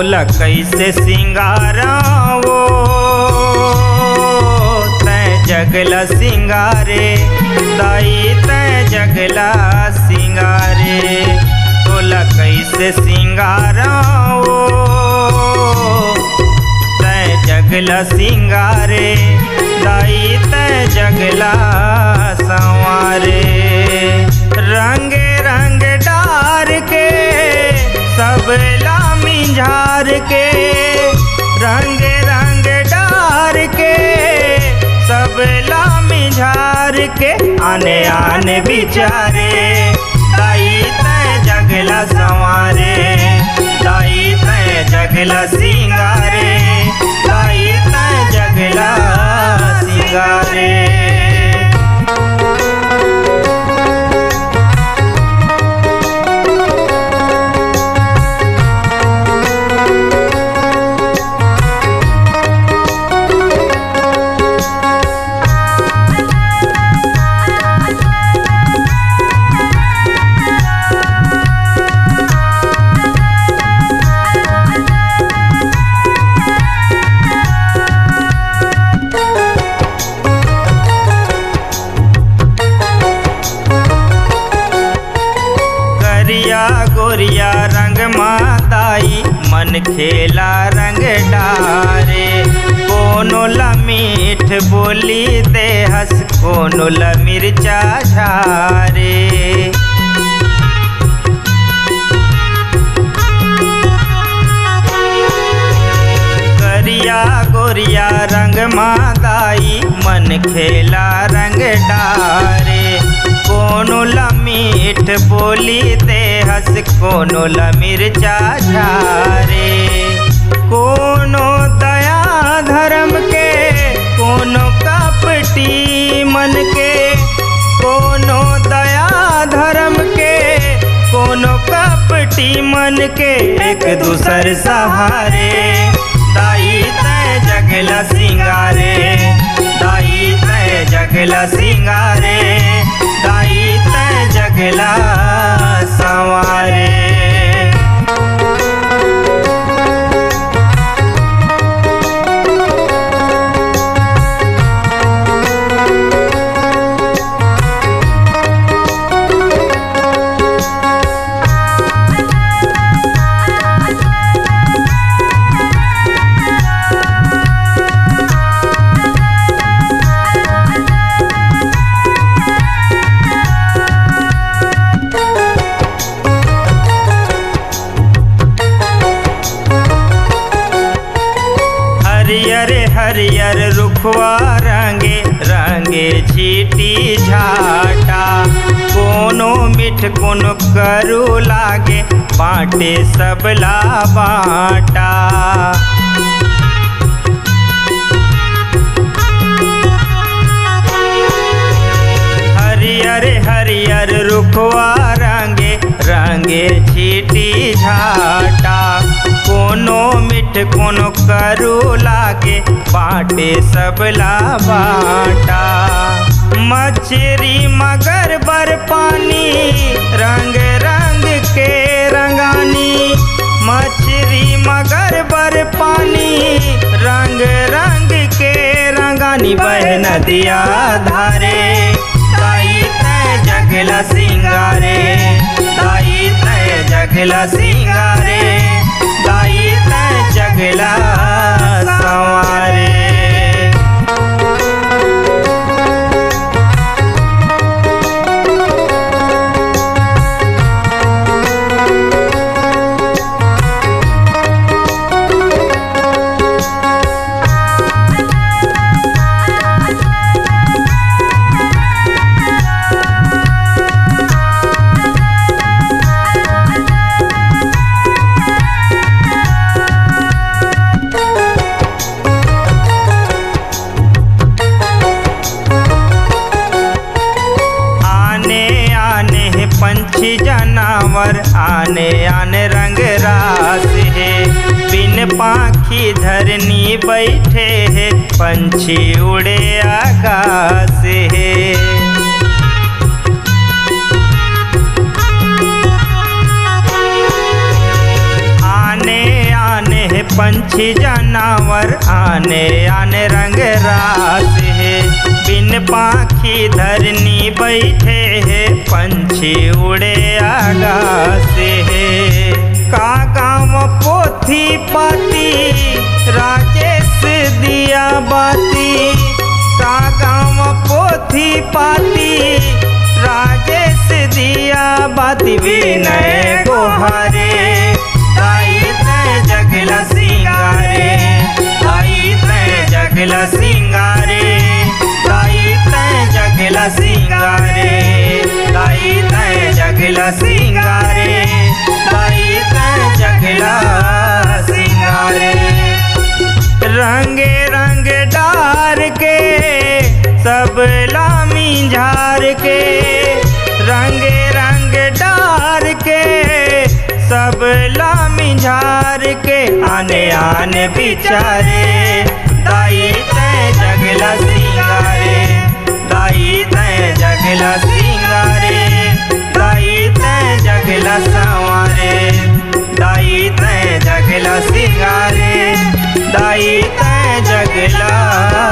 बोला कैसे सिंगारावो तै जगला सिंगारे दाई तै जगला सिंगारे। बोला कैसे सिंगारावो तै जगला सिंगारे दाई तै जगला संवारे। रंग रंग डार के सब लामी झार के रंग रंग डार के सब लामी झार के आने आने बिचारे दाई तै जगला संवारे दाई तै जगला सिंगारे दाई तै जगला सिंगारे। गोरिया रंग माताई मन खेला रंग डारे। कोनो ला मीठ बोली दे हंस कोनो ला मिर्चा झारे। गरिया गोरिया रंग माताई मन खेला रंग डारे। कोनो ला मीठ बोली दे हंस कोनो ला मिर्चा झारे। कोनो दया धर्म के कोनो कपटी मन के कोनो दया धर्म के कोनो कपटी मन के एक दूसर सहारे दाई तै जगला सिंगारे दाई तै जगला सिंगारे दाई तै जगला संवारे। हरियर रुखवा रंगे रंगे चीटी झाटा। कोनो मिठ कोनो करू लागे बाटे सबला बाटा। हरियर हरियर रुखवा रंगे रंगे चीटी झाटा। कोनो मिठ कोनो करू लागे बाटे सबला बाटा। मछरी मगर बर पानी रंग रंग के रंगानी। मछरी मगर बर पानी रंग रंग के रंगानी। बह नदिया धारे दाई तै जगला सिंगारे दाई तै जगला सिंगारे दाई तै जगला संवारे। पंछी जनावर आने आने रंग रास है। बिन पाखी धरनी बैठे है पंछी उड़े आकाश है। आने आने आगास है। बिन पाखी धरनी बैठे है पंछी उड़े आगास है। का गाँव पोथी पाती राजेश दिया बाती। का गाँव पोथी पाती राजेश दिया बाती। विनय गोहारे दाई तय जगला सिंगारे। दाई तय जगला सिंगारे। दाई तय जगला सिंगारे। दाई तय जगला सिंगारे। दाई तय जगला सिंगारे। रंगे रंग डार के सब लामी झार के। रंगे रंग डार के सब लामी झार के। आने आने बिचारे दाई तय जगला सिंगारे। दाई तय जगला सिंगारे। दाई तय जगला संवारे। दाई तय जगला सिंगारे। दाई तय जगला